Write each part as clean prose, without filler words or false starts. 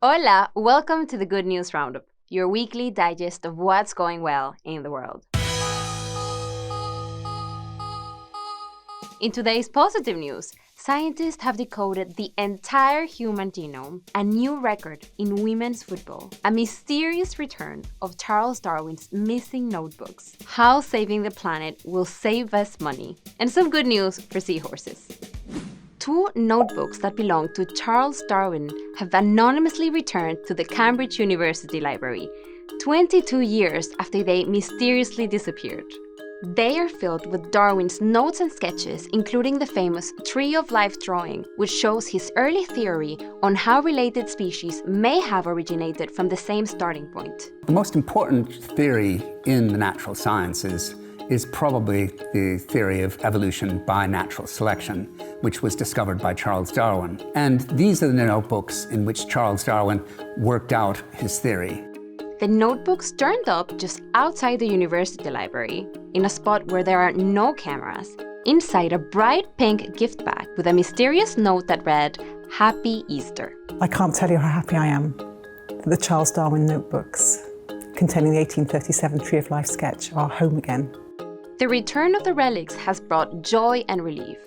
Hola, welcome to the Good News Roundup, your weekly digest of what's going well in the world. In today's positive news, scientists have decoded the entire human genome, a new record in women's football, a mysterious return of Charles Darwin's missing notebooks, how saving the planet will save us money, and some good news for seahorses. Two notebooks that belong to Charles Darwin have anonymously returned to the Cambridge University Library, 22 years after they mysteriously disappeared. They are filled with Darwin's notes and sketches, including the famous Tree of Life drawing, which shows his early theory on how related species may have originated from the same starting point. The most important theory in the natural sciences is probably the theory of evolution by natural selection, which was discovered by Charles Darwin. And these are the notebooks in which Charles Darwin worked out his theory. The notebooks turned up just outside the university library, in a spot where there are no cameras, inside a bright pink gift bag with a mysterious note that read, "Happy Easter." I can't tell you how happy I am that the Charles Darwin notebooks containing the 1837 Tree of Life sketch are home again. The return of the relics has brought joy and relief,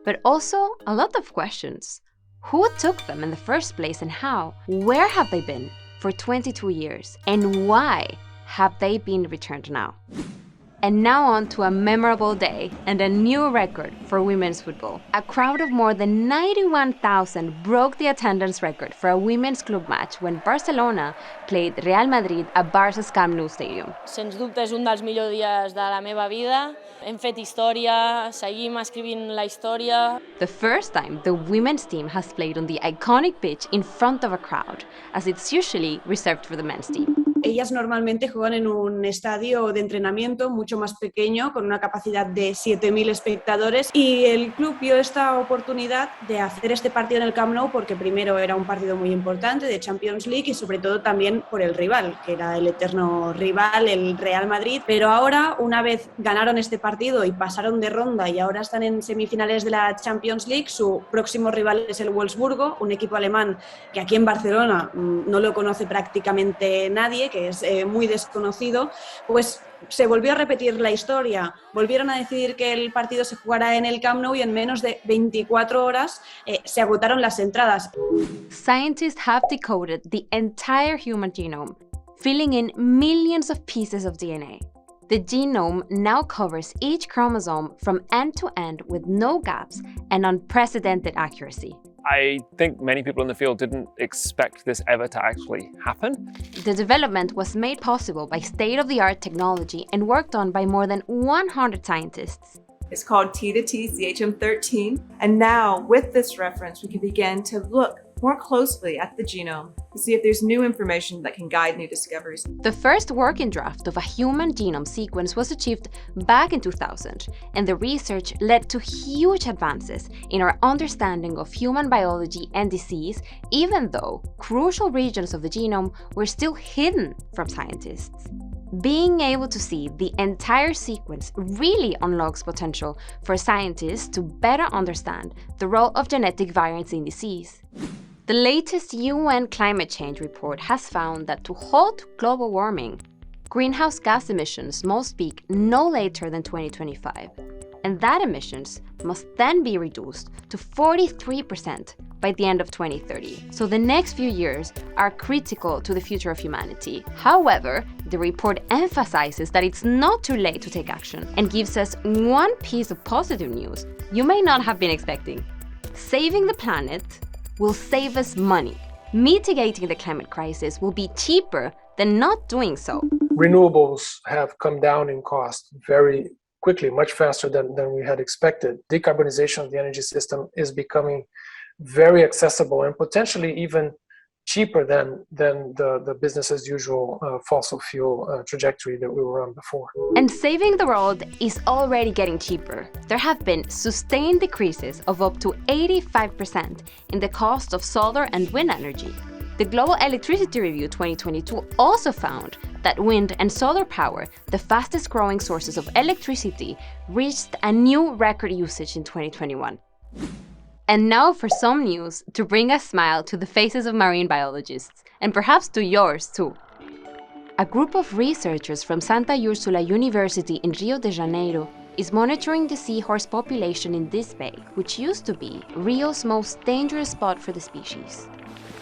but also a lot of questions. Who took them in the first place and how? Where have they been for 22 years? And why have they been returned now? And now on to a memorable day and a new record for women's football. A crowd of more than 91,000 broke the attendance record for a women's club match when Barcelona played Real Madrid at Barça's Camp Nou Stadium. Sens dubte és un dels millors dies de la meva vida. Hem fet història, seguim escrivint la història. The first time the women's team has played on the iconic pitch in front of a crowd, as it's usually reserved for the men's team. Ellas normalmente juegan en un estadio de entrenamiento mucho más pequeño, con una capacidad de 7.000 espectadores, y el club vio esta oportunidad de hacer este partido en el Camp Nou porque primero era un partido muy importante de Champions League y sobre todo también por el rival, que era el eterno rival, el Real Madrid. Pero ahora, una vez ganaron este partido y pasaron de ronda y ahora están en semifinales de la Champions League, su próximo rival es el Wolfsburgo, un equipo alemán que aquí en Barcelona no lo conoce prácticamente nadie, que es muy desconocido. Pues se volvió a repetir la historia, volvieron a decidir que el partido se jugara en el Camp Nou y en menos de 24 horas se agotaron las entradas. Scientists have decoded the entire human genome, filling in millions of pieces of DNA. The genome now covers each chromosome from end to end with no gaps and unprecedented accuracy. I think many people in the field didn't expect this ever to actually happen. The development was made possible by state-of-the-art technology and worked on by more than 100 scientists. It's called T to T CHM13, and now with this reference we can begin to look more closely at the genome to see if there's new information that can guide new discoveries. The first working draft of a human genome sequence was achieved back in 2000, and the research led to huge advances in our understanding of human biology and disease, even though crucial regions of the genome were still hidden from scientists. Being able to see the entire sequence really unlocks potential for scientists to better understand the role of genetic variants in disease. The latest UN climate change report has found that to halt global warming, greenhouse gas emissions must peak no later than 2025, and that emissions must then be reduced to 43% by the end of 2030. So the next few years are critical to the future of humanity. However, the report emphasizes that it's not too late to take action and gives us one piece of positive news you may not have been expecting. Saving the planet will save us money. Mitigating the climate crisis will be cheaper than not doing so. Renewables have come down in cost very quickly, much faster than we had expected. Decarbonization of the energy system is becoming very accessible and potentially even cheaper than the business as usual fossil fuel trajectory that we were on before. And saving the world is already getting cheaper. There have been sustained decreases of up to 85% in the cost of solar and wind energy. The Global Electricity Review 2022 also found that wind and solar power, the fastest growing sources of electricity, reached a new record usage in 2021. And now for some news to bring a smile to the faces of marine biologists, and perhaps to yours too. A group of researchers from Santa Ursula University in Rio de Janeiro is monitoring the seahorse population in this bay, which used to be Rio's most dangerous spot for the species.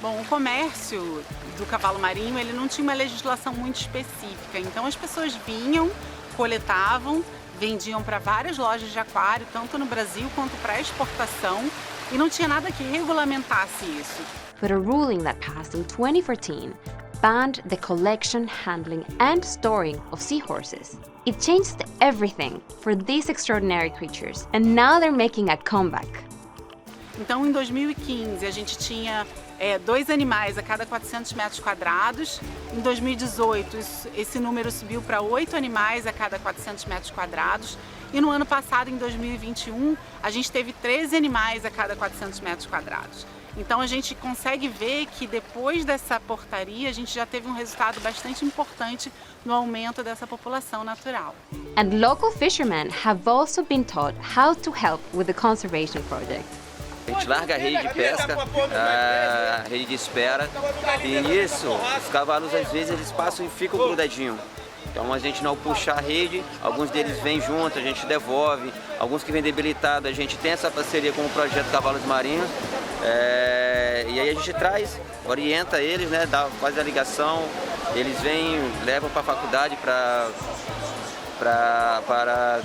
Bom, o comércio do cavalo marinho, ele não tinha uma legislação muito específica, então as pessoas vinham, coletavam, vendiam para várias lojas de aquário, tanto no Brasil quanto para exportação, e não tinha nada que regulamentasse isso. But a ruling that passed in 2014 banned the collection, handling, and storing of seahorses. It changed everything for these extraordinary creatures, and now they're making a comeback. Então, em 2015, a gente tinha 2 animais a cada 400 metros quadrados. Em 2018, esse número subiu para 8 animais a cada 400 metros quadrados. E no ano passado, em 2021, a gente teve 13 animais a cada 400 metros quadrados. Então a gente consegue ver que depois dessa portaria, a gente já teve um resultado bastante importante no aumento dessa população natural. And local fishermen have also been taught how to help with the conservation project. A gente larga a rede de pesca, a rede de espera, e nisso os cavalos às vezes eles passam e ficam grudadinhos. Então a gente não puxa a rede, alguns deles vêm junto, a gente devolve, alguns que vêm debilitados, a gente tem essa parceria com o projeto Cavalos Marinhos, e aí a gente traz, orienta eles, né, faz a ligação, eles vêm, levam para a faculdade para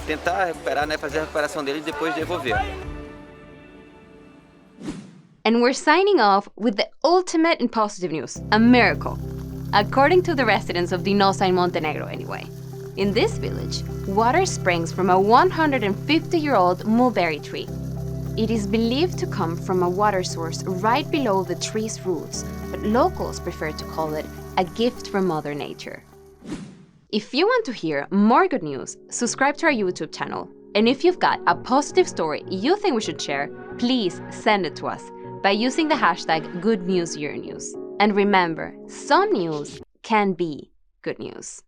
tentar recuperar, né, fazer a recuperação deles e depois devolver. And we're signing off with the ultimate in positive news, a miracle. According to the residents of Dinosa in Montenegro anyway. In this village, water springs from a 150-year-old mulberry tree. It is believed to come from a water source right below the tree's roots, but locals prefer to call it a gift from Mother Nature. If you want to hear more good news, subscribe to our YouTube channel. And if you've got a positive story you think we should share, please send it to us by using the hashtag #GoodNewsEuronews. And remember, some news can be good news.